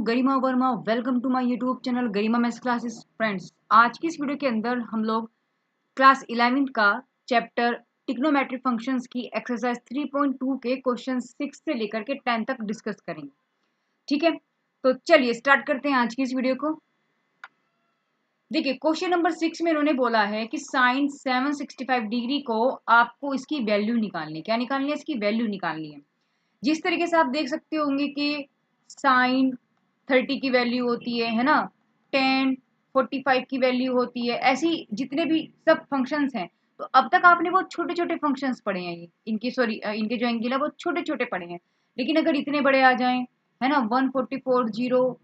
हूँ Garima Verma. Welcome to my YouTube channel Garima maths classes. Friends, आज की इस वीडियो के अंदर हम लोग क्लास 11 का चैप्टर ट्रिग्नोमेट्रिक फंक्शंस की एक्सरसाइज 3.2 के क्वेश्चन 6 से लेकर के 10 तक डिस्कस करेंगे। ठीक है, तो चलिए स्टार्ट करते हैं आज की इस वीडियो को। देखिए, क्वेश्चन नंबर 6 में इन्होंने बोला है कि साइन 765 डिग्री को आपको इसकी वैल्यू निकालनी है। क्या निकालनी है? इसकी वैल्यू निकालनी है। जिस तरीके से आप देख सकते होंगे कि साइन 30 की वैल्यू होती है ना, 10, 45 की वैल्यू होती है, ऐसी जितने भी सब फंक्शंस हैं। तो अब तक आपने बहुत छोटे छोटे फंक्शंस पढ़े हैं, ये इनके जो एंगल है वो छोटे छोटे पढ़े हैं। लेकिन अगर इतने बड़े आ जाएं, है ना, 144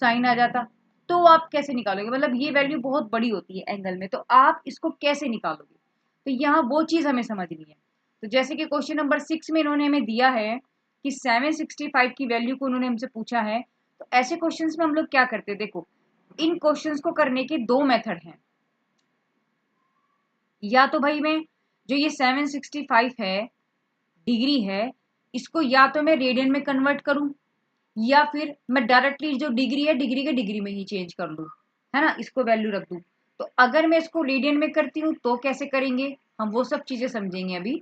साइन आ जाता, तो आप कैसे निकालोगे? मतलब ये वैल्यू बहुत बड़ी होती है एंगल में, तो आप इसको कैसे निकालोगे? तो यहाँ वो चीज हमें समझनी है। तो जैसे कि क्वेश्चन नंबर 6 में इन्होंने हमें दिया है कि 765 की वैल्यू को उन्होंने हमसे पूछा है। तो ऐसे क्वेश्चंस में हम लोग क्या करते हैं? देखो, इन क्वेश्चंस को करने के दो मेथड हैं। या तो भाई मैं जो ये 765 है डिग्री है, इसको या तो मैं रेडियन में कन्वर्ट करूं, या फिर मैं डायरेक्टली जो डिग्री है डिग्री के डिग्री में ही चेंज कर लूं, है ना, इसको वैल्यू रख दूं। तो अगर मैं इसको रेडियन में करती हूँ तो कैसे करेंगे, हम वो सब चीजें समझेंगे अभी।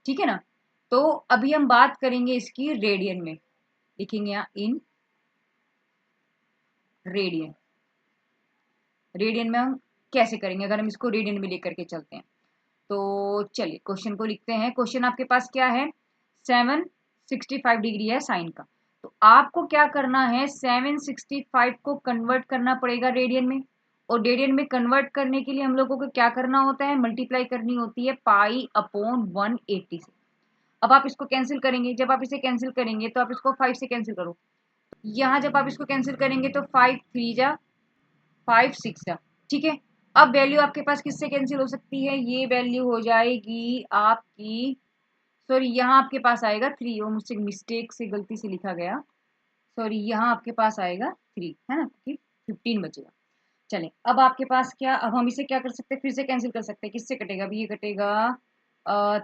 ठीक है ना। तो अभी हम बात करेंगे इसकी रेडियन में। लिखेंगे यहाँ इन रेडियन। रेडियन में हम कैसे करेंगे अगर हम इसको रेडियन में लेकर के चलते हैं? तो चलिए क्वेश्चन को लिखते हैं। क्वेश्चन आपके पास क्या है? 765 डिग्री है साइन का। तो आपको क्या करना है? 765 को कन्वर्ट करना पड़ेगा रेडियन में, और रेडियन में कन्वर्ट करने के लिए हम लोगों को क्या करना होता है? मल्टीप्लाई करनी होती है पाई अपॉन 180 से। अब आप इसको कैंसिल करेंगे। जब आप इसे कैंसिल करेंगे तो आप इसको 5 से कैंसिल करो। यहाँ जब आप इसको कैंसिल करेंगे तो 5 3 जा 5 6 जा। ठीक है। अब वैल्यू आपके पास किससे कैंसिल हो सकती है? ये वैल्यू हो जाएगी आपकी, सॉरी यहाँ आपके पास आएगा 3, वो मुझसे मिस्टेक से गलती से लिखा गया, सॉरी, यहाँ आपके पास आएगा 3, है ना, क्योंकि 15 बचेगा। चलें, अब आपके पास क्या, अब हम इसे क्या कर सकते हैं? फिर से कैंसिल कर सकते हैं। किससे कटेगा? अभी ये कटेगा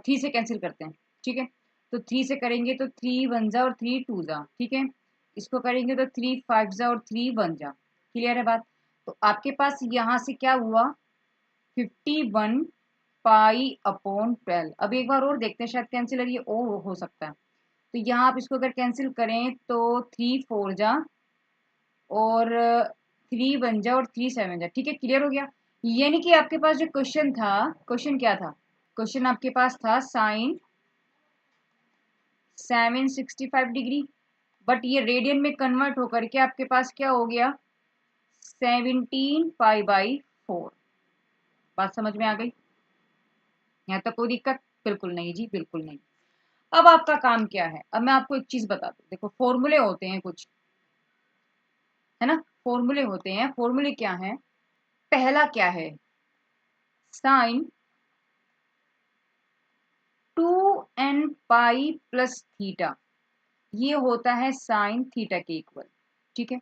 3 से कैंसिल करते हैं। ठीक है, तो 3 से करेंगे तो 3 1 जा और 3 2 जा। ठीक है, इसको करेंगे तो 3 5 जा और 3 1 जा। क्लियर है बात? तो आपके पास यहाँ से क्या हुआ? 51 पाई अपॉन 12। अब एक बार और देखते हैं, शायद कैंसिलर ये ओ हो सकता है। तो यहाँ आप इसको अगर कैंसिल करें तो 3 4 जा और 3 1 जा और 3 7 जा। ठीक है, क्लियर हो गया। यानी कि आपके पास जो क्वेश्चन था, क्वेश्चन क्या था? क्वेश्चन आपके पास था साइन 765 डिग्री, बट ये रेडियन में कन्वर्ट होकर के आपके पास क्या हो गया? 17 पाई/4। बात समझ में आ गई? यहाँ तक कोई दिक्कत? बिल्कुल नहीं जी, बिल्कुल नहीं। अब आपका काम क्या है? अब मैं आपको एक चीज बता दूं। देखो, फॉर्मूले होते हैं कुछ, है ना, फॉर्मूले होते हैं। फॉर्मूले क्या है? पहला क्या है? साइन 2n प्लस थीटा, ये होता है साइन थीटा के इक्वल। ठीक है।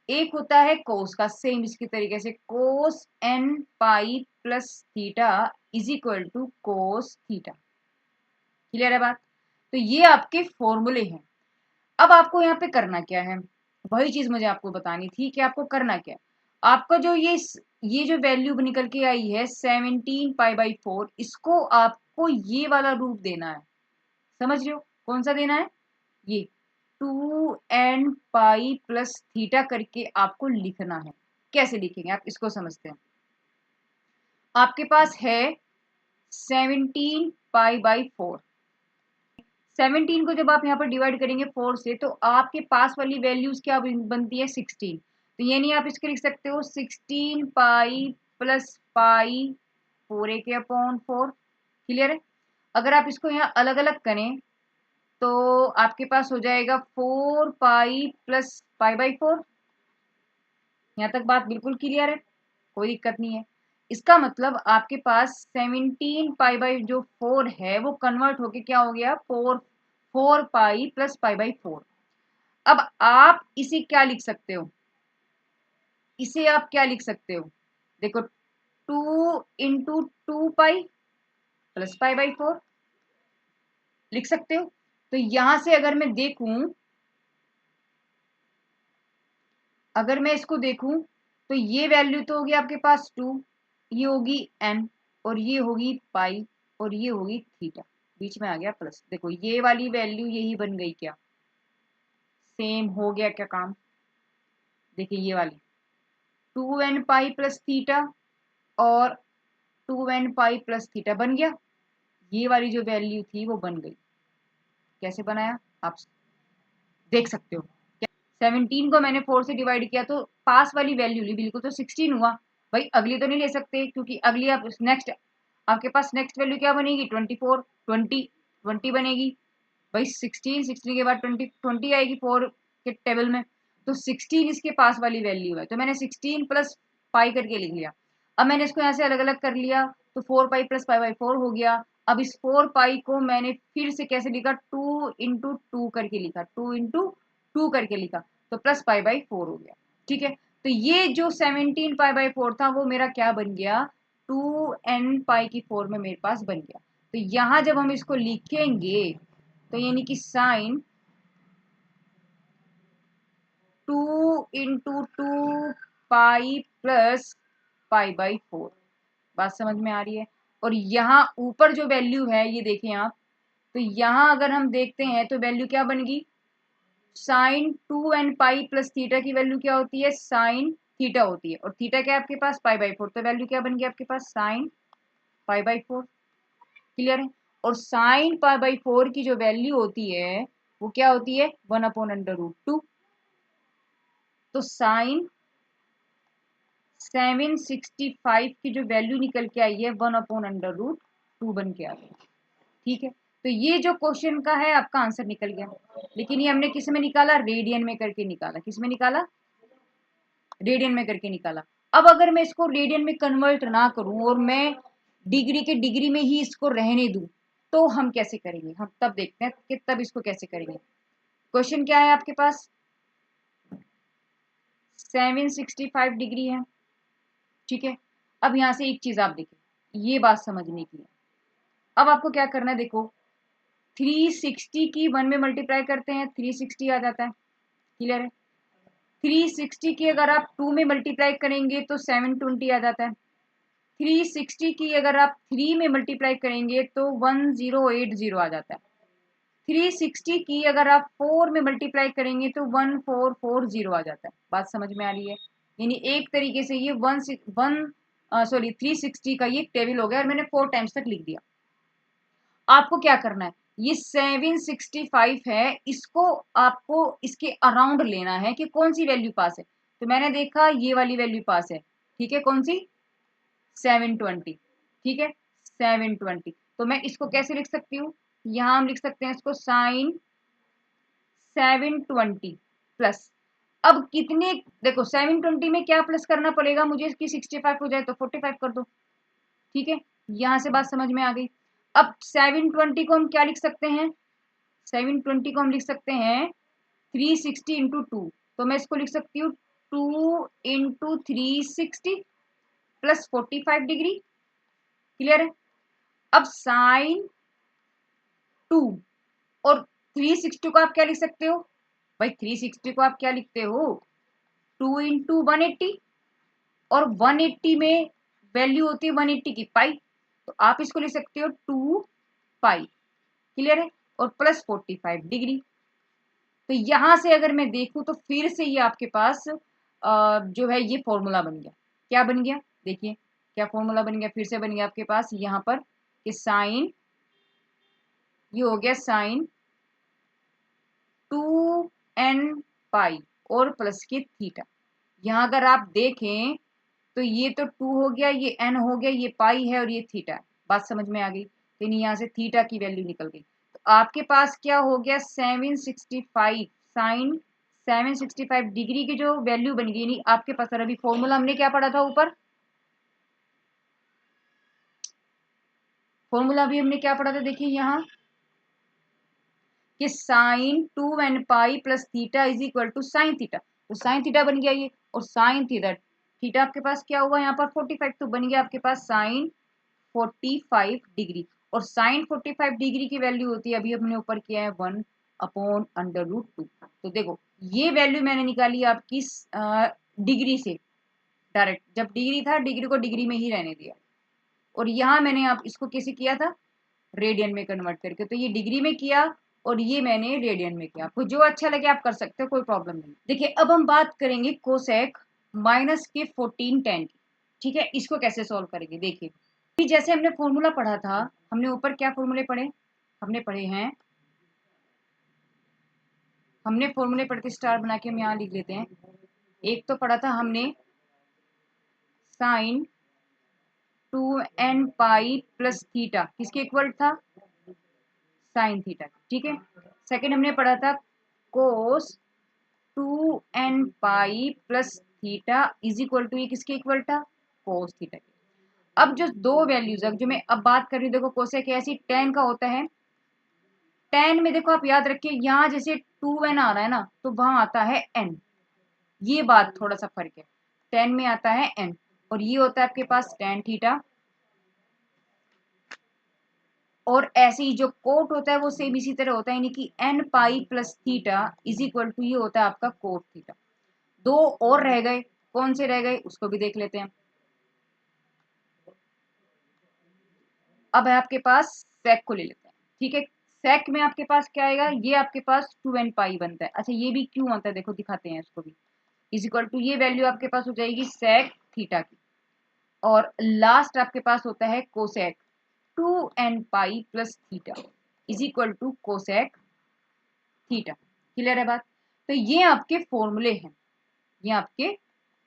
एक होता है कोस का, सेम इसकी तरीके से cos n pi plus theta is equal to cos theta. Clear है बात? तो ये आपके फॉर्मूले हैं। अब आपको यहाँ पे करना क्या है? वही चीज मुझे आपको बतानी थी कि आपको करना क्या है। आपका जो ये जो वैल्यू निकल के आई है 17 पाई/4, इसको आपको ये वाला रूप देना है। समझ रहे हो? कौन सा देना है? ये 2n प्लस थीटा करके आपको लिखना है। कैसे लिखेंगे आप इसको समझते हैं। आपके पास है 17 पाई/4। 17 को जब आप यहाँ पर डिवाइड करेंगे 4 से, तो आपके पास वाली वैल्यूज क्या बनती है? 16। तो ये नहीं, आप इसके लिख सकते हो 16 पाई प्लस पाई 4 के अपॉन 4। क्लियर है? अगर आप इसको यहाँ अलग अलग करें तो आपके पास हो जाएगा 4 पाई प्लस पाई/4। यहाँ तक बात बिल्कुल क्लियर है, कोई दिक्कत नहीं है। इसका मतलब आपके पास 17 पाई/4 है, वो कन्वर्ट होके क्या हो गया? 4 पाई प्लस पाई/4। अब आप इसे क्या लिख सकते हो? इसे आप क्या लिख सकते हो? देखो, 2 × 2 पाई प्लस पाई/4 लिख सकते हो। तो यहां से अगर मैं देखूं अगर मैं इसको देखूं तो ये वैल्यू तो होगी आपके पास 2, ये होगी n, और ये होगी पाई, और ये होगी थीटा, बीच में आ गया प्लस। देखो ये वाली वैल्यू यही बन गई, क्या सेम हो गया क्या काम? देखिए ये वाली 2n पाई प्लस थीटा और 2n पाई प्लस थीटा बन गया। ये वाली जो वैल्यू थी वो बन गई। कैसे बनाया आप देख सकते हो। 17 को मैंने 4 से डिवाइड किया तो पास वाली वैल्यू ली, बिल्कुल तो 16 हुआ। भाई अगली तो नहीं ले सकते, क्योंकि अगली आप नेक्स्ट, आपके पास नेक्स्ट वैल्यू क्या बनेगी? 24, 20 बनेगी। भाई 16 के बाद 20 आएगी 4 के टेबल में, तो 16 इसके पास वाली वैल्यू है, तो मैंने 16 प्लस पाई करके लिख लिया। अब मैंने इसको यहाँ से अलग अलग कर लिया, तो 4 पाई प्लस पाई बाई 4 हो गया। अब इस 4 पाई को मैंने फिर से कैसे लिखा? 2 इंटू 2 करके लिखा, 2 इंटू 2 करके लिखा, तो प्लस पाई बाई 4 हो गया। ठीक है, तो ये जो 17 पाई बाई 4 था वो मेरा क्या बन गया? 2n पाई की 4 में मेरे पास बन गया। तो यहाँ जब हम इसको लिखेंगे तो यानी कि sine 2 into 2 pi plus pi by 4। बात समझ में आ रही है? और यहाँ ऊपर जो वैल्यू है ये देखें आप, तो यहाँ अगर हम देखते हैं तो वैल्यू क्या बन गई? Sine 2n pi plus theta की वैल्यू क्या होती है? साइन थीटा होती है, और थीटा क्या है आपके पास? पाई बाई 4, तो वैल्यू क्या बन गई आपके पास? Sine pi by 4। क्लियर है? और साइन पाई बाई 4 की जो वैल्यू होती है वो क्या होती है? 1/√2। तो साइन 765 की जो वैल्यू निकल के आई है 1/√2 बन के आ गई। ठीक है, तो ये जो क्वेश्चन का है आपका आंसर निकल गया। लेकिन ये हमने किस में निकाला? रेडियन में करके निकाला। किस में निकाला? रेडियन में करके निकाला। अब अगर मैं इसको रेडियन में कन्वर्ट ना करूं और मैं डिग्री के डिग्री में ही इसको रहने दूं, तो हम कैसे करेंगे? हम तब देखते हैं कि तब इसको कैसे करेंगे। क्वेश्चन क्या है आपके पास? 765 डिग्री है। ठीक है, अब यहां से एक चीज आप देखिए, ये बात समझने की है। अब आपको क्या करना है? देखो 360 की 1 में मल्टीप्लाई करते हैं 360 आ जाता है। क्लियर है? 360 की अगर आप 2 में मल्टीप्लाई करेंगे तो 720 आ जाता है। 360 की अगर आप 3 में मल्टीप्लाई करेंगे तो 1080 आ जाता है। 360 की अगर आप 4 में मल्टीप्लाई करेंगे तो 1440 आ जाता है। बात समझ में आ रही है? यानी एक तरीके से ये 360 का ये टेबल हो गया और मैंने 4 टाइम्स तक लिख दिया। आपको क्या करना है? ये 765 है, इसको आपको इसके अराउंड लेना है कि कौन सी वैल्यू पास है। तो मैंने देखा ये वाली वैल्यू पास है। ठीक है, कौन सी? 720। ठीक है, 720। तो मैं इसको कैसे लिख सकती हूँ? यहां हम लिख सकते हैं इसको साइन 720 प्लस, अब कितने, देखो 720 में क्या प्लस करना पड़ेगा मुझे कि 65 हो जाए, तो 45 कर दो। ठीक है, यहां से बात समझ में आ गई। अब 720 को हम क्या लिख सकते हैं? 720 को हम लिख सकते हैं 360 इंटू 2, तो मैं इसको लिख सकती हूँ 2 इंटू 360 प्लस 45 डिग्री। क्लियर है? अब साइन 2 और 360 को आप क्या लिख सकते हो? भाई 360 को आप क्या लिखते हो? 2 इंटू 180, और 180 में वैल्यू होती है 180 की पाई, तो आप इसको लिख सकते हो 2 पाई। क्लियर है? और प्लस 45 डिग्री। तो यहां से अगर मैं देखूं तो फिर से ये आपके पास जो है ये फॉर्मूला बन गया। क्या बन गया? देखिए क्या फॉर्मूला बन गया, फिर से बन गया आपके पास यहाँ पर कि साइन, ये हो गया साइन 2n पाई और प्लस के थीटा। यहाँ अगर आप देखें तो ये तो 2 हो गया, ये n हो गया, ये पाई है और ये थीटा है। बात समझ में आ गई? तो यहाँ से थीटा की वैल्यू निकल गई। तो आपके पास क्या हो गया? 765 साइन 765 डिग्री की जो वैल्यू बन गई, यानी आपके पास, और अभी फॉर्मूला हमने क्या पढ़ा था ऊपर? फॉर्मूला अभी हमने क्या पढ़ा था? देखिए यहाँ कि sine 2n pi plus theta is equal to sine theta, तो साइन थीटा बन गया ये, और साइन थीटा, थीटा आपके पास क्या हुआ यहाँ पर 45, तो बन गया आपके पास साइन 45 डिग्री। और साइन 45 डिग्री की वैल्यू होती है, अभी हमने ऊपर किया है 1/√2। तो देखो ये वैल्यू मैंने निकाली आपकी डिग्री से डायरेक्ट, जब डिग्री था डिग्री को डिग्री में ही रहने दिया, और यहाँ मैंने आप इसको कैसे किया था, रेडियन में कन्वर्ट करके। तो ये डिग्री में किया और ये मैंने रेडियन में किया। आपको जो अच्छा लगे आप कर सकते हो, कोई प्रॉब्लम नहीं। देखिए अब हम बात करेंगे कोसेक माइनस के 14 tan की। ठीक है, इसको कैसे सॉल्व करेंगे देखिए। अभी जैसे हमने फॉर्मूला पढ़ा था, हमने ऊपर क्या फॉर्मूले पढ़े, हमने पढ़े हैं, हमने फॉर्मूले पढ़ के स्टार बना के हम यहाँ लिख लेते हैं। एक तो पढ़ा था हमने sine 2n pi plus theta, किसके इक्वल था, साइन थीटा। ठीक है, सेकंड हमने पढ़ा था cos 2n pi plus theta is equal to, ये किसके इक्वल था, कोस थीटा के। अब जो दो वैल्यूज जो मैं अब बात कर रही हूँ, देखो कोसेक ऐसी tan का होता है, tan में देखो आप याद रखिए यहाँ जैसे 2n आ रहा है ना, तो वहां आता है n, ये बात थोड़ा सा फर्क है, tan में आता है n, और ये होता है आपके पास tan थीटा। और ऐसे ही जो कोट होता है वो सेम इसी तरह होता है, यानी कि n pi plus theta is equal to, ये होता है आपका कोट थीटा। दो और रह गए, कौन से रह गए उसको भी देख लेते हैं। अब है आपके पास सेक को ले लेते हैं। ठीक है, सेक में आपके पास क्या आएगा, ये आपके पास 2n पाई बनता है। अच्छा ये भी क्यों आता है, देखो दिखाते हैं इसको भी, इज इक्वल टू, ये वैल्यू आपके पास हो जाएगी सेक थीटा की, और लास्ट आपके पास होता है cosec 2n pi plus theta is equal to cosec theta. Clear है बात। तो ये आपके फॉर्मूले हैं, ये आपके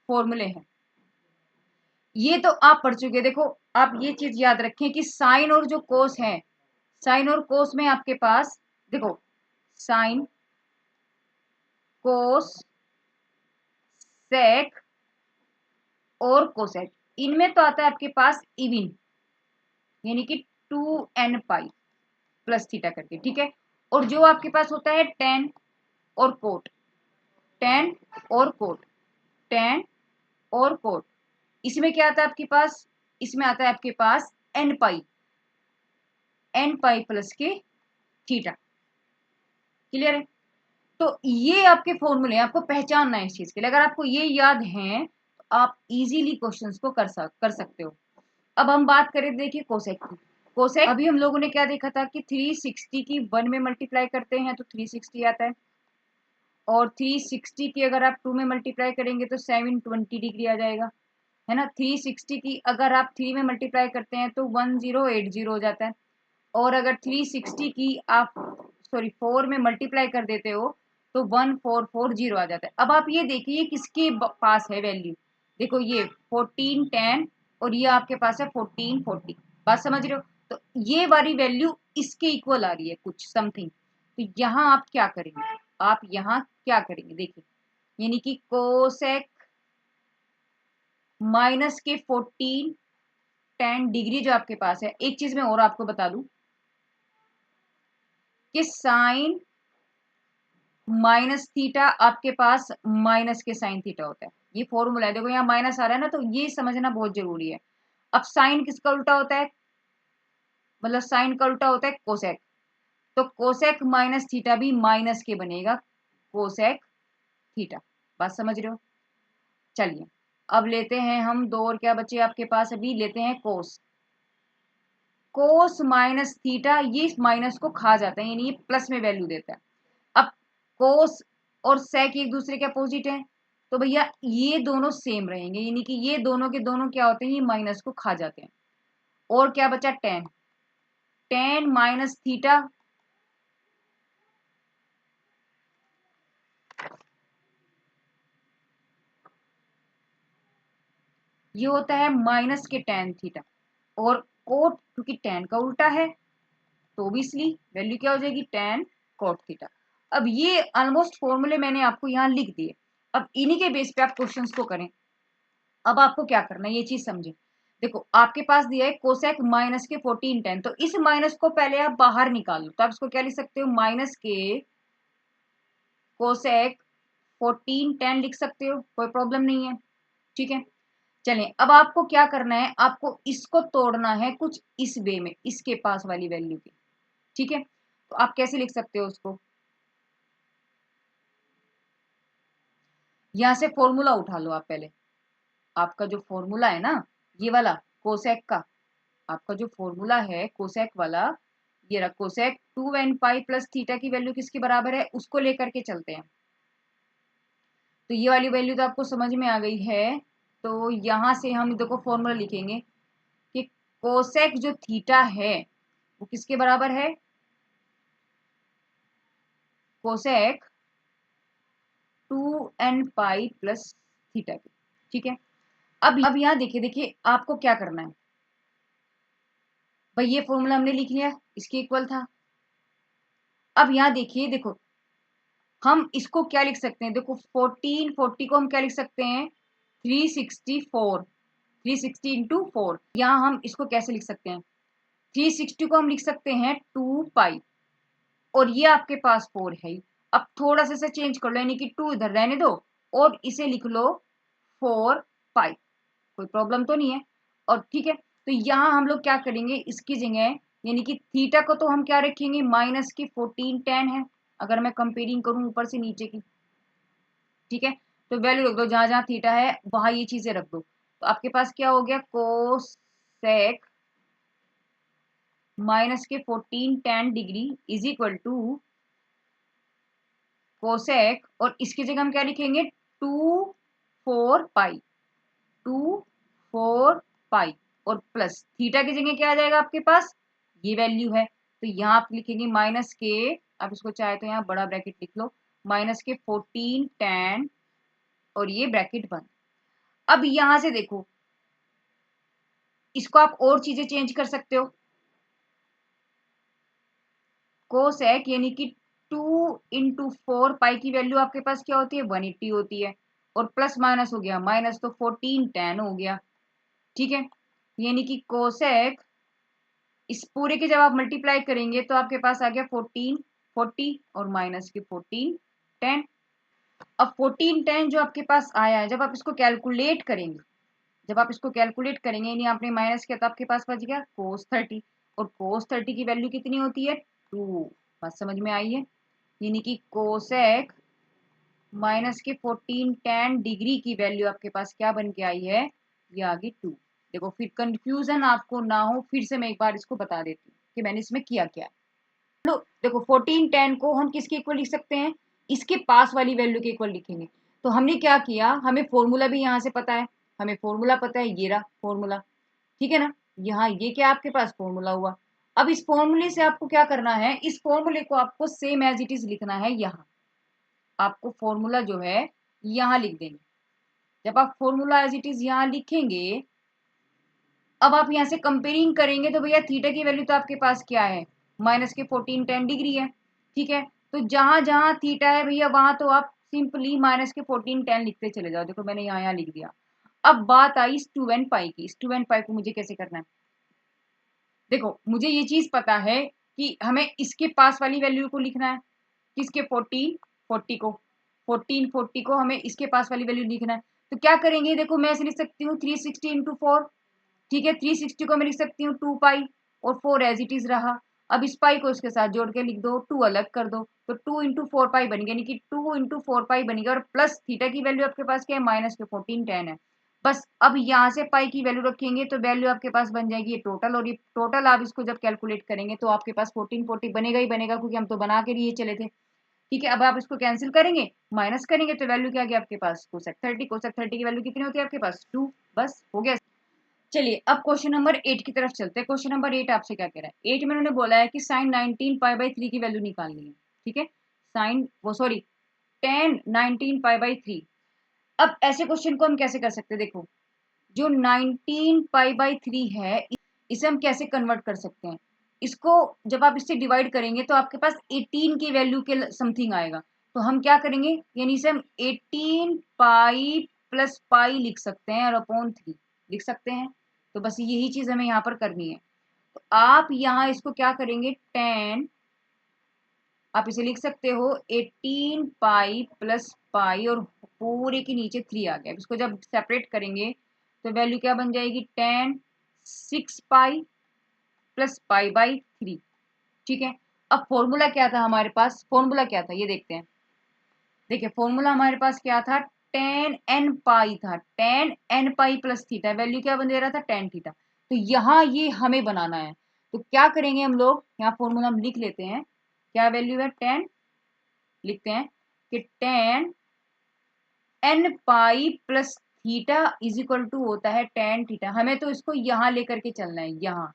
फॉर्मूले हैं, ये तो आप पढ़ चुके। देखो आप ये चीज याद रखें कि साइन और जो कोस है, साइन और कोस में आपके पास देखो साइन कोस सेक और कोसेक, इनमें तो आता है आपके पास इविन, यानी कि 2n पाई प्लस थीटा करके। ठीक है, और जो आपके पास होता है टेन और कोट, टेन और कोट, टेन और कोट, इसमें क्या आता है आपके पास, इसमें आता है आपके पास n पाई, n पाई प्लस के थीटा। क्लियर है। तो ये आपके फॉर्मूले, आपको पहचानना है इस चीज के लिए। अगर आपको ये याद है तो आप इजीली क्वेश्चंस को कर सकते हो। अब हम बात करें देखिए कोसेक की। कोसेक अभी हम लोगों ने क्या देखा था कि 360 की 1 में मल्टीप्लाई करते हैं तो 360 आता है, और 360 की अगर आप 2 में मल्टीप्लाई करेंगे तो 720 डिग्री आ जाएगा, है ना। 360 की अगर आप 3 में मल्टीप्लाई करते हैं तो 1080 हो जाता है, और अगर 360 की आप 4 में मल्टीप्लाई कर देते हो तो 1440 आ जाता है। अब आप ये देखिए किसके पास है वैल्यू, देखो ये 1410 और ये आपके पास है 1440, बात समझ रहे हो। तो ये वाली वैल्यू इसके इक्वल आ रही है कुछ समथिंग, तो यहाँ आप क्या करेंगे, आप यहाँ क्या करेंगे देखिए, यानी कि कोसेक माइनस के 14 डिग्री जो आपके पास है। एक चीज मैं और आपको बता दूं कि साइन माइनस थीटा आपके पास माइनस के साइन थीटा होता है, ये फॉर्मूला है। देखो यहाँ माइनस आ रहा है ना, तो ये समझना बहुत जरूरी है। अब साइन किसका उल्टा होता है, मतलब साइन का उल्टा होता है कोसेक, तो कोसेक माइनस थीटा भी माइनस के बनेगा, कोसेक थीटा। बात समझ रहे हो। चलिए अब लेते हैं हम दो और, क्या बचे आपके पास, अभी लेते हैं कोस। कोस माइनस थीटा, ये माइनस को खा जाता है, यानी ये प्लस में वैल्यू देता है। अब कोस और सेक एक दूसरे के अपोजिट है, तो भैया ये दोनों सेम रहेंगे, यानी कि ये दोनों के दोनों क्या होते हैं, ये माइनस को खा जाते हैं। और क्या बचा, टेन, टेन माइनस थीटा, ये होता है माइनस के टेन थीटा, और कोट क्योंकि टेन का उल्टा है तो भी इसलिए वैल्यू क्या हो जाएगी, टेन कोट थीटा। अब ये ऑलमोस्ट फॉर्मूले मैंने आपको यहाँ लिख दिए, अब इन्हीं के बेस पे आप क्वेश्चंस को करें। अब आपको क्या करना है ये चीज समझे। देखो आपके पास दिया है कोसेक माइनस के 1410, तो इस माइनस को पहले आप बाहर निकाल लो, तो आप इसको क्या लिख सकते हो, माइनस के कोसेक 1410 लिख सकते हो, कोई प्रॉब्लम नहीं है। ठीक है, चलिए अब आपको क्या करना है, आपको इसको तोड़ना है कुछ इस वे में, इसके पास वाली वैल्यू की। ठीक है, तो आप कैसे लिख सकते हो उसको, यहाँ से फॉर्मूला उठा लो आप पहले। आपका जो फॉर्मूला है ना ये वाला कोसेक का, आपका जो फॉर्मूला है कोसेक वाला, ये रहा cosec 2n pi plus theta की वैल्यू किसके बराबर है उसको लेकर के चलते हैं। तो ये वाली वैल्यू तो आपको समझ में आ गई है। तो यहां से हम देखो फॉर्मूला लिखेंगे कि कोसेक जो थीटा है वो किसके बराबर है, cosec 2n pi plus theta की। ठीक है, अब यहाँ देखिए देखिए आपको क्या करना है भाई, ये फॉर्मूला हमने लिख लिया, इसके इक्वल था। अब यहाँ देखिए देखो हम इसको क्या लिख सकते हैं, देखो 1440 को हम क्या लिख सकते हैं 364, 360 इंटू 4। यहाँ हम इसको कैसे लिख सकते हैं, 360 को हम लिख सकते हैं 2 पाई, और ये आपके पास 4 है ही। अब थोड़ा सा इसे चेंज कर लो, यानी कि 2 इधर रहने दो और इसे लिख लो 4 पाई, कोई प्रॉब्लम तो नहीं है। और ठीक है, तो यहाँ हम लोग क्या करेंगे इसकी जगह, यानी कि थीटा को तो हम क्या रखेंगे माइनस की 14 tan है, अगर मैं कंपेयरिंग करूं ऊपर से नीचे की। ठीक है, तो वैल्यू रख दो जहां जहां थीटा है वहां ये चीजें रख दो। तो आपके पास क्या हो गया कोसेक माइनस के 14 tan degree is equal to cosec, और इसकी जगह हम क्या लिखेंगे 2 4 पाई, 2 4 पाई, और प्लस थीटा की जगह क्या आ जाएगा आपके पास ये वैल्यू है। तो यहाँ आप लिखेंगे माइनस के, आप इसको चाहे तो यहाँ बड़ा ब्रैकेट लिख लो, माइनस के 14 tan, और ये ब्रैकेट बंद। अब यहां से देखो इसको आप और चीजें चेंज कर सकते हो, कोसेक यानी कि 2 इंटू 4 पाई की वैल्यू आपके पास क्या होती है 180 होती है, और प्लस माइनस हो गया, माइनस तो 14 tan हो गया। ठीक है, यानी कि कोसेक इस पूरे के जब आप मल्टीप्लाई करेंगे तो आपके पास आ गया 1440 और माइनस के 14 tan। अब 14 tan जो आपके पास आया है, जब आप इसको कैलकुलेट करेंगे, जब आप इसको कैलकुलेट करेंगे यानी आपने माइनस किया तो आपके पास बच गया cos 30, और cos 30 की वैल्यू कितनी होती है 2। बात समझ में आई है, यानी कि कोसेक माइनस के 14 tan डिग्री की वैल्यू आपके पास क्या बन के आई है, ये आ गई 2। देखो फिर कंफ्यूजन आपको ना हो, फिर से मैं एक बार इसको बता देती हूँ कि मैंने इसमें किया क्या। लो देखो 14 tan को हम किसके इक्वल लिख सकते हैं, इसके पास वाली वैल्यू के इक्वल लिखेंगे। तो हमने क्या किया, हमें फॉर्मूला भी यहाँ से पता है, हमें फॉर्मूला पता है ये रहा फॉर्मूला। ठीक है ना, यहाँ ये क्या आपके पास फॉर्मूला हुआ। अब इस फॉर्मूले से आपको क्या करना है, इस फॉर्मूले को आपको सेम एज इट इज लिखना है यहाँ। आपको फॉर्मूला जो है यहाँ लिख देंगे। जब आप फॉर्मूला एज इट इज यहाँ लिखेंगे, अब आप यहाँ से कंपेयरिंग करेंगे तो भैया थीटा की वैल्यू तो आपके पास क्या है माइनस के 14 tan डिग्री है। ठीक है, तो जहां जहां थीटा है भैया वहां तो आप सिंपली माइनस के 14 tan लिखते चले जाओ। देखो मैंने यहाँ लिख दिया। अब बात आई इस 2n पाई की, इस 2n पाई को मुझे कैसे करना है, देखो मुझे ये चीज पता है कि हमें इसके पास वाली वैल्यू को लिखना है, किसके 1440 को हमें इसके पास वाली वैल्यू लिखना है। तो क्या करेंगे, देखो मैं ऐसे लिख सकती हूँ 360 इंटू 4। ठीक है, 360 को मैं लिख सकती हूँ 2 पाई, और 4 एज इट इज रहा। अब इस पाई को इसके साथ जोड़ के लिख दो, 2 अलग कर दो, तो 2 इंटू 4 पाई बन गया, यानी कि 2 इंटू 4 पाई बन गया, और प्लस थीटा की वैल्यू आपके पास क्या है माइनस के 14 tan है। बस अब यहाँ से पाई की वैल्यू रखेंगे तो वैल्यू आपके पास बन जाएगी ये टोटल, और ये टोटल आप इसको जब कैलकुलेट करेंगे तो आपके पास 1440 बनेगा ही बनेगा, क्योंकि हम तो बना के लिए चले थे। ठीक है, अब आप इसको कैंसिल करेंगे, माइनस करेंगे तो वैल्यू क्या आ गया आपके पास कोसेक 30। कोसेक 30 की वैल्यू कितनी होती है आपके पास 2। बस हो गया। चलिए अब क्वेश्चन नंबर 8 की तरफ चलते हैं। क्वेश्चन नंबर 8 आपसे क्या कह रहा है, 8 में उन्होंने बोला है कि साइन 19 पाई बाई 3 की वैल्यू निकालनी है। ठीक है, साइन वो सॉरी टेन 19 पाई बाई 3। अब ऐसे क्वेश्चन को हम कैसे कर सकते हैं, देखो जो 19 पाई बाई 3 है इसे हम कैसे कन्वर्ट कर सकते हैं, इसको जब आप इससे डिवाइड करेंगे तो आपके पास 18 की वैल्यू के समथिंग आएगा। तो हम क्या करेंगे, यानी इसे हम 18 पाई प्लस पाई लिख सकते हैं और अपॉन 3 लिख सकते हैं। तो बस यही चीज हमें यहाँ पर करनी है। तो आप यहाँ इसको क्या करेंगे 10, आप इसे लिख सकते हो 18 पाई प्लस पाई, और पूरे के नीचे 3 आ गया। इसको जब सेपरेट करेंगे तो वैल्यू क्या बन जाएगी 10 6 पाई प्लस पाई बाई 3। ठीक है, अब फॉर्मूला क्या था हमारे पास, फॉर्मूला क्या था ये देखते हैं। देखिए फॉर्मूला हमारे पास क्या था टेन एन पाई था, tan n pi plus theta, value क्या बन दे रहा था, टेन थीटा। तो यहाँ ये हमें बनाना है, तो क्या करेंगे हम लोग, यहाँ फॉर्मूला हम लिख लेते हैं, क्या वैल्यू है, टेन, लिखते हैं कि tan n pi plus theta is equal to होता है टेन थीटा। हमें तो इसको यहाँ लेकर के चलना है, यहाँ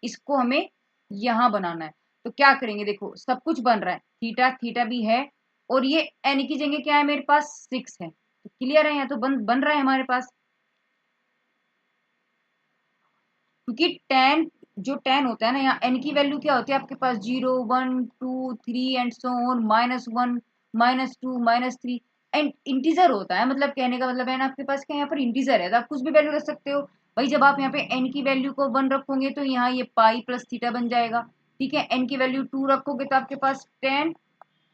इसको हमें यहाँ बनाना है। तो क्या करेंगे, देखो सब कुछ बन रहा है, थीटा थीटा भी है, और ये एन की जगह क्या है मेरे पास, 6 है, तो क्लियर है, यहाँ तो बन रहा है हमारे पास, क्योंकि टेन, जो टेन होता है ना, यहाँ एन की वैल्यू क्या होती है आपके पास, 0 1 2 3 and so on, -1 -2 -3, and integer होता है, मतलब कहने का मतलब है ना आपके पास क्या यहाँ पर इंटीजर है, तो आप कुछ भी वैल्यू रख सकते हो भाई। जब आप यहाँ पे एन की वैल्यू को 1 रखोगे तो यहाँ ये पाई प्लस थीटा बन जाएगा, ठीक है। एन की वैल्यू 2 रखोगे तो आपके पास टेन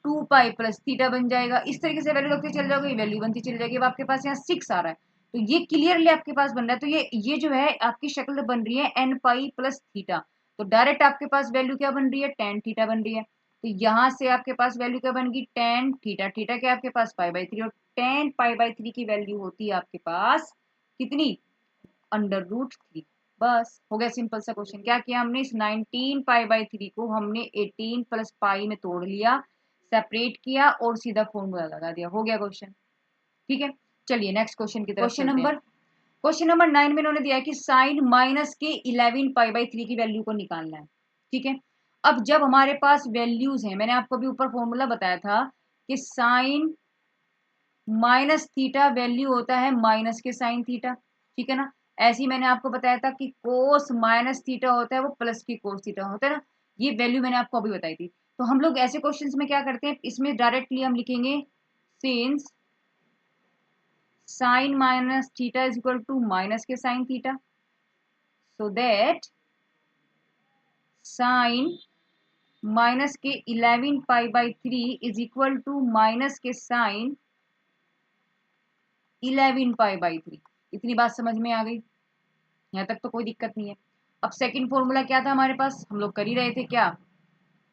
2 पाई प्लस थीटा बन जाएगा। इस तरीके से वैल्यू रखते चल जाओगे, वैल्यू बनती चली जाएगी। अब आपके पास यहाँ 6 आ रहा है, तो ये क्लियरली आपके पास बन रहा है। तो ये जो है आपकी शक्ल बन रही है एन पाई प्लस थीटा, तो डायरेक्ट आपके पास वैल्यू क्या बन रही है, टेन थीटा बन रही है। तो यहाँ से आपके पास वैल्यू क्या बन गई, टेन थीटा, थीटा क्या आपके पास पाई बाई थ्री, और टेन पाई बाई थ्री की वैल्यू होती है आपके पास कितनी, √3। बस हो गया सिंपल सा क्वेश्चन। क्या किया हमने, इस 19 पाई बाई थ्री को हमने 18 प्लस पाई में तोड़ लिया, सेपरेट किया और सीधा फॉर्मूला लगा दिया, हो गया क्वेश्चन, ठीक है। चलिए नेक्स्ट क्वेश्चन की तरफ चलते हैं। क्वेश्चन नंबर 9 में इन्होंने दिया है कि साइन माइनस के 11 पाई बाई थ्री की वैल्यू को निकालना है, ठीक है। अब जब हमारे पास वैल्यूज हैं, मैंने आपको भी ऊपर फॉर्मूला बताया था कि साइन माइनस थीटा वैल्यू होता है माइनस के साइन थीटा, ठीक है ना। ऐसे ही मैंने आपको बताया था कि कोस माइनस थीटा होता है वो प्लस की कोस थीटा होता है ना, ये वैल्यू मैंने आपको अभी बताई थी। तो हम लोग ऐसे क्वेश्चंस में क्या करते हैं, इसमें डायरेक्टली हम लिखेंगे since sine minus theta is equal to minus के sine theta, so that sine minus के 11 pi by three is equal to minus के साइन 11 पाई बाई थ्री। इतनी बात समझ में आ गई, यहाँ तक तो कोई दिक्कत नहीं है। अब सेकंड फॉर्मूला क्या था हमारे पास, हम लोग कर ही रहे थे क्या,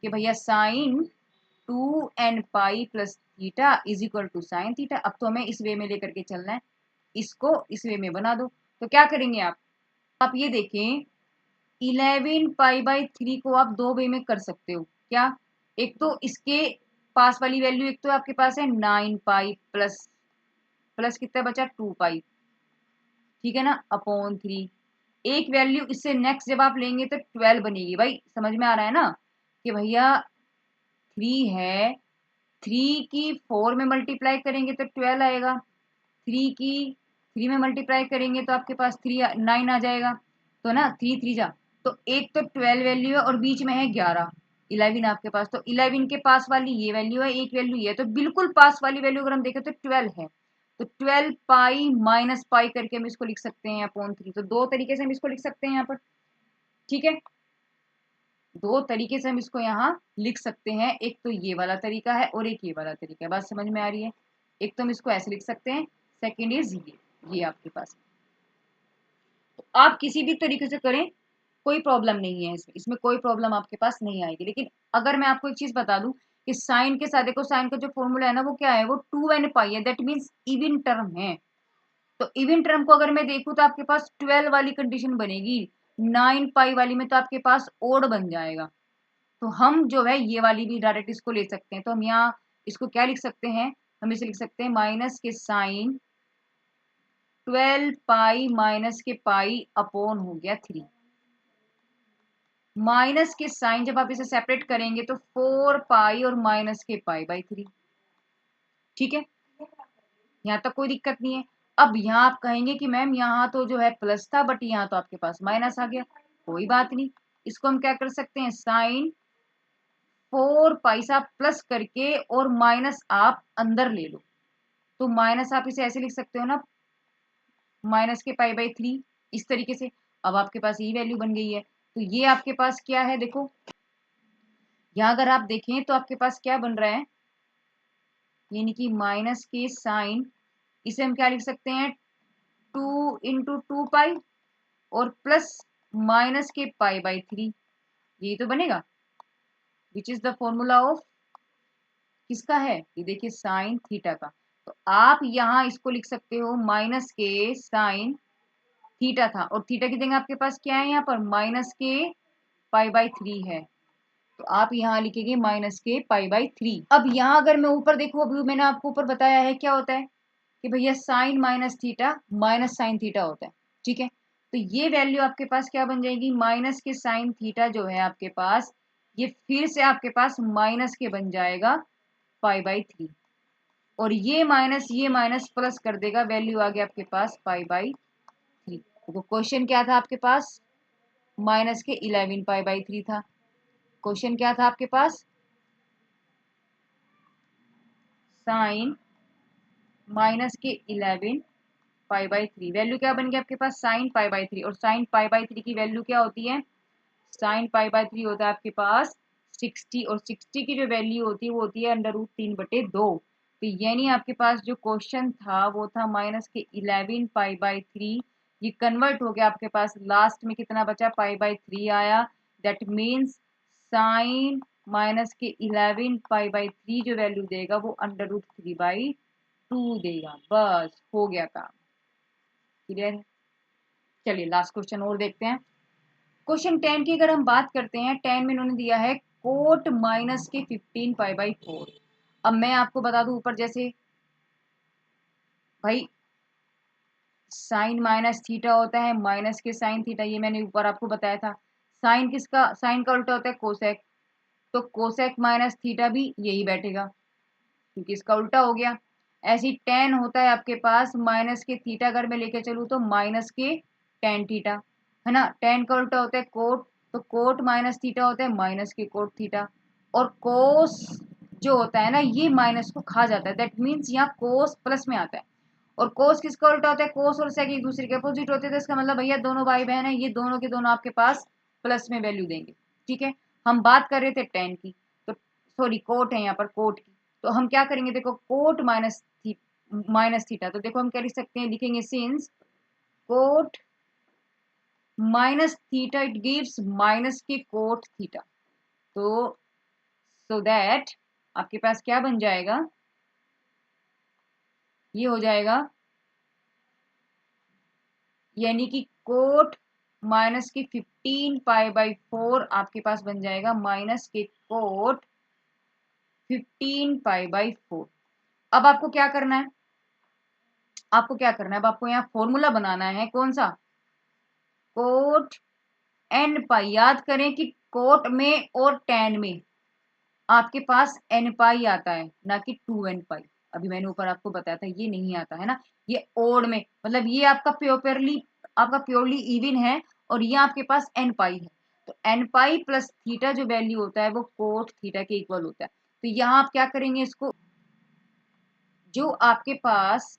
कि भैया sine 2n pi plus theta is equal to sine theta. अब तो हमें इस वे में लेकर के चलना है, इसको इस वे में बना दो। तो क्या करेंगे आप ये देखें, 11 पाई बाई थ्री को आप दो वे में कर सकते हो, क्या, एक तो इसके पास वाली वैल्यू, एक तो आपके पास है 9 पाई प्लस प्लस कितना बचा 2 पाई, ठीक है ना, अपॉन 3। एक वैल्यू इससे नेक्स्ट जब आप लेंगे तो 12 बनेगी, भाई समझ में आ रहा है ना, कि भैया 3 है, 3 की 4 में मल्टीप्लाई करेंगे तो 12 आएगा, 3 की 3 में मल्टीप्लाई करेंगे तो आपके पास 9 आ जाएगा, तो ना 3 3 जा, तो एक तो 12 वैल्यू है और बीच में है 11, 11 आपके पास, तो 11 के पास वाली ये वैल्यू है, एक वैल्यू ये, तो बिल्कुल पास वाली वैल्यू अगर हम देखें तो 12 है। तो 12 पाई माइनस पाई करके हम इसको लिख सकते हैं अपॉन 3। तो दो तरीके से हम इसको लिख सकते हैं यहाँ पर, ठीक है, दो तरीके से हम इसको यहाँ लिख सकते हैं, एक तो ये वाला तरीका है और एक ये वाला तरीका है, बात समझ में आ रही है। एक तो हम इसको ऐसे लिख सकते हैं, सेकेंड इज ये आपके पास, तो आप किसी भी तरीके से करें कोई प्रॉब्लम नहीं है, इसमें कोई प्रॉब्लम आपके पास नहीं आएगी। लेकिन अगर मैं आपको एक चीज बता दूं कि साइन के साथ देखो, साइन का जो फॉर्मूला है ना वो क्या है, वो 2n पाई है, दैट मीन्स इवन टर्म है। तो इवन टर्म को अगर मैं देखूं तो आपके पास 12 वाली कंडीशन बनेगी, 9 पाई वाली में तो आपके पास ओड बन जाएगा। तो हम जो है ये वाली भी डायरेक्ट इसको ले सकते हैं, तो हम यहाँ इसको क्या लिख सकते हैं, हम इसे लिख सकते हैं माइनस के साइन 12 पाई माइनस के पाई अपॉन हो गया 3। माइनस के साइन जब आप इसे सेपरेट करेंगे तो 4 पाई और माइनस के पाई बाई 3, ठीक है, यहाँ तक कोई दिक्कत नहीं है। अब यहाँ आप कहेंगे कि मैम यहाँ तो जो है प्लस था बट यहाँ तो आपके पास माइनस आ गया, कोई बात नहीं, इसको हम क्या कर सकते हैं, साइन 4 पाई से आप प्लस करके और माइनस आप अंदर ले लो, तो माइनस आप इसे ऐसे लिख सकते हो ना, माइनस के पाई बाई 3, इस तरीके से। अब आपके पास ये वैल्यू बन गई है, तो ये आपके पास क्या है, देखो यहाँ अगर आप देखें तो आपके पास क्या बन रहा है, यानी कि माइनस के साइन, इसे हम क्या लिख सकते हैं, 2 इंटू 2 पाई और प्लस माइनस के पाई बाई 3, ये तो बनेगा, which is the formula of किसका है, ये देखिए साइन थीटा का। तो आप यहाँ इसको लिख सकते हो माइनस के साइन थीटा था, और थीटा की जगह आपके पास क्या है यहाँ पर माइनस के पाई/3 है, तो आप यहाँ लिखेंगे माइनस के पाई/3। अब यहाँ अगर मैं ऊपर देखूँ, अभी मैंने आपको ऊपर बताया है क्या होता है कि भैया sine minus theta minus sine theta होता है, ठीक है। तो ये वैल्यू आपके पास क्या बन जाएगी, माइनस के साइन थीटा जो है आपके पास, ये फिर से आपके पास माइनस के बन जाएगा पाई/3, और ये माइनस प्लस कर देगा, वैल्यू आ गया आपके पास पाई/3। तो क्वेश्चन क्या था आपके पास, माइनस के 11 पाई/3 था। क्वेश्चन क्या था आपके पास, साइन माइनस के 11 पाई/3, वैल्यू क्या बन गया आपके पास साइन पाई/3, और साइन पाई/3 की वैल्यू क्या होती है, साइन पाई/3 होता है आपके पास 60, और 60 की जो वैल्यू होती है वो होती है √3/2। तो यानी आपके पास जो क्वेश्चन था वो था माइनस के 11 पाई/3, ये कन्वर्ट हो गया आपके पास, लास्ट में कितना बचा पाई/3 आया, दैट मीन्स साइन माइनस के 11 पाई/3 जो वैल्यू देगा वो √3/2 देगा। बस हो गया काम, क्लियर है। चलिए लास्ट क्वेश्चन और देखते हैं। क्वेश्चन 10 की अगर हम बात करते हैं, 10 में इन्होंने दिया है कोट माइनस के 15 पाई/4। अब मैं आपको बता दूं ऊपर, जैसे भाई साइन माइनस थीटा होता है माइनस के साइन थीटा, ये मैंने ऊपर आपको बताया था। साइन किसका, साइन का उल्टा होता है कोसेक, तो कोसेक माइनस थीटा भी यही बैठेगा क्योंकि इसका उल्टा हो गया। ऐसी टेन होता है आपके पास माइनस के थीटा, अगर मैं लेके चलूँ तो माइनस के टेन थीटा, है ना। टेन का उल्टा होता है कोट, तो कोट माइनस थीटा होता है माइनस के कोट थीटा। और कोस जो होता है ना, ये माइनस को खा जाता है, दैट मीन्स यहाँ कोस प्लस में आता है। और कोस किसका उल्टा होता है, कोस और सेक एक दूसरे के अपोजिट होते हैं, तो इसका मतलब भैया दोनों भाई बहन है, ये दोनों के दोनों आपके पास प्लस में वैल्यू देंगे, ठीक है। हम बात कर रहे थे टेन की, तो सॉरी कोट है यहाँ पर, कोट की, तो हम क्या करेंगे, देखो कोट माइनस थीटा, तो देखो हम क्या लिख सकते हैं, लिखेंगे since cot minus theta it gives minus के कोट थीटा, तो सो दैट आपके पास क्या बन जाएगा, ये हो जाएगा यानी कि कोट माइनस के 15 पाई/4 आपके पास बन जाएगा माइनस के कोट 15 पाई/4। अब आपको क्या करना है, आपको क्या करना है, अब आपको यहाँ फॉर्मूला बनाना है, कौन सा, कोट एन पाई। याद करें कि कोट में और टेन में आपके पास एन पाई आता है, ना कि 2n पाई। अभी मैंने ऊपर आपको बताया था ये नहीं आता है ना, ये ओड में, मतलब ये आपका प्योरली इवन है, और ये आपके पास एन पाई है। तो एन पाई प्लस थीटा जो वैल्यू होता है वो कोट थीटा के इक्वल होता है। तो यहाँ आप क्या करेंगे, इसको जो आपके पास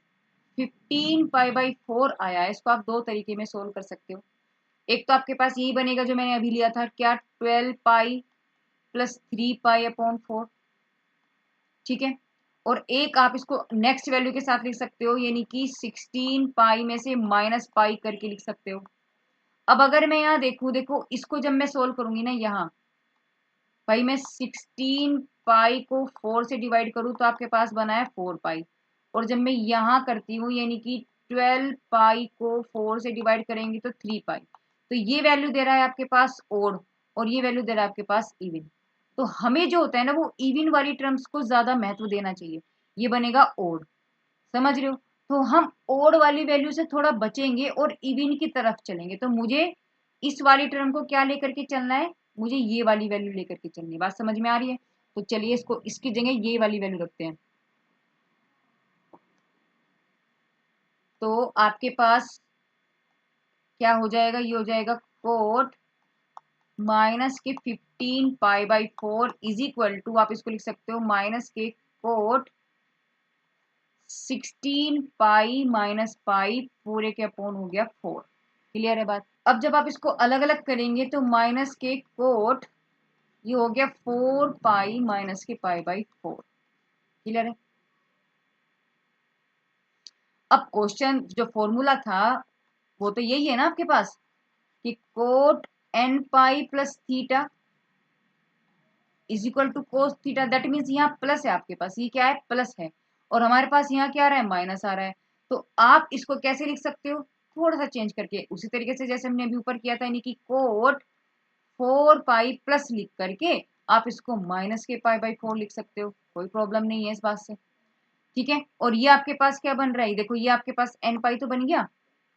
15 पाई/4 आया है, इसको आप दो तरीके में सोल्व कर सकते हो। एक तो आपके पास यही बनेगा जो मैंने अभी लिया था, क्या 12 पाई प्लस 3 पाई/4, ठीक है। और एक आप इसको नेक्स्ट वैल्यू के साथ लिख सकते हो, यानी कि 16 पाई में से माइनस पाई करके लिख सकते हो। अब अगर मैं यहाँ देखूं, देखो इसको जब मैं सोल्व करूंगी ना, यहाँ भाई मैं 16 पाई को 4 से डिवाइड करूँ तो आपके पास बना है 4 पाई, और जब मैं यहाँ करती हूँ यानी कि 12 पाई को 4 से डिवाइड करेंगे तो 3 पाई, तो ये वैल्यू दे रहा है आपके पास ओड, और ये वैल्यू दे रहा है आपके पास इवन। तो हमें जो होता है ना वो इवन वाली टर्म्स को ज्यादा महत्व देना चाहिए, ये बनेगा ओड, समझ रहे हो। तो हम ओड वाली वैल्यू से थोड़ा बचेंगे और इवन की तरफ चलेंगे, तो मुझे इस वाली टर्म को क्या लेकर के चलना है, मुझे ये वाली वैल्यू लेकर के चलनी है। बात समझ में आ रही है, तो चलिए इसको इसकी जगह ये वाली वैल्यू रखते हैं। तो आपके पास क्या हो जाएगा, ये हो जाएगा कोट माइनस के 15 पाई/4 इज इक्वल टू, आप इसको लिख सकते हो माइनस के कोट 16 पाई माइनस पाई पूरे के अपॉन हो गया 4। क्लियर है बात। अब जब आप इसको अलग अलग करेंगे तो माइनस के कोट, ये हो गया 4 पाई माइनस के पाई/4। क्लियर है। अब क्वेश्चन जो फॉर्मूला था वो तो यही है ना आपके पास, कि cot n pi plus theta is equal to cos theta, that means यहाँ प्लस है आपके पास, ये क्या है प्लस है, और हमारे पास यहाँ क्या आ रहा है, माइनस आ रहा है। तो आप इसको कैसे लिख सकते हो, थोड़ा सा चेंज करके, उसी तरीके से जैसे हमने अभी ऊपर किया था, यानी कि कोट 4 पाई प्लस लिख करके आप इसको माइनस के पाई बाई 4 लिख सकते हो, कोई प्रॉब्लम नहीं है इस बात से। ठीक है, और ये आपके पास क्या बन रहा है, देखो ये आपके पास एन पाई तो बन गया,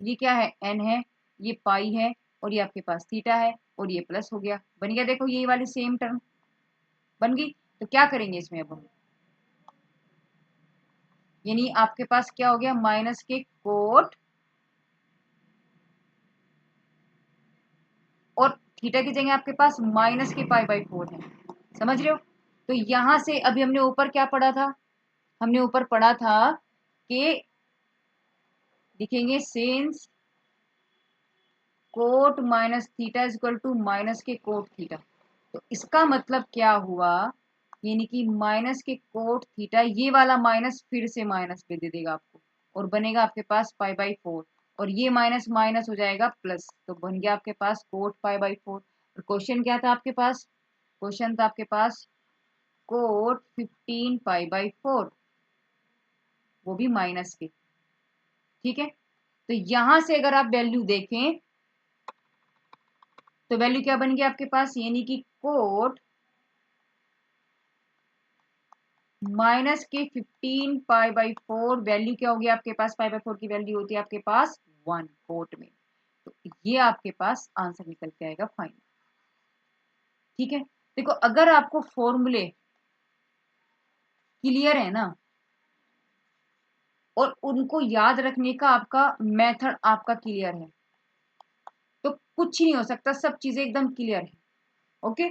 ये क्या है, एन है, ये पाई है, और ये आपके पास थीटा है, और ये प्लस हो गया, बन गया, देखो ये वाली सेम टर्म बन गई। तो क्या करेंगे इसमें अब हम, यानी आपके पास क्या हो गया, माइनस के कोट और थीटा की जगह आपके पास माइनस के पाई बाई 4 है, समझ रहे हो। तो यहां से अभी हमने ऊपर क्या पढ़ा था, हमने ऊपर पढ़ा था कि लिखेंगे since cot minus theta is equal to minus के कोट थीटा। तो इसका मतलब क्या हुआ, यानी कि माइनस के कोट थीटा, ये वाला माइनस फिर से माइनस पे दे देगा आपको, और बनेगा आपके पास पाई बाई 4, और ये माइनस माइनस हो जाएगा प्लस, तो बन गया आपके पास कोट पाई बाई 4। और क्वेश्चन क्या था आपके पास, क्वेश्चन था आपके पास कोट 15 पाई बाई 4, वो भी माइनस के। ठीक है, तो यहां से अगर आप वैल्यू देखें तो वैल्यू क्या बन गया आपके पास, यानी कि कोट माइनस के 15 पाई बाई 4, वैल्यू क्या होगी आपके पास, पाई बाई 4 की वैल्यू होती है आपके पास 1 कोट में। तो ये आपके पास आंसर निकल के आएगा फाइनल। ठीक है, देखो अगर आपको फॉर्मूले क्लियर है ना, और उनको याद रखने का आपका मेथड आपका क्लियर है, तो कुछ नहीं हो सकता, सब चीजें एकदम क्लियर है। ओके,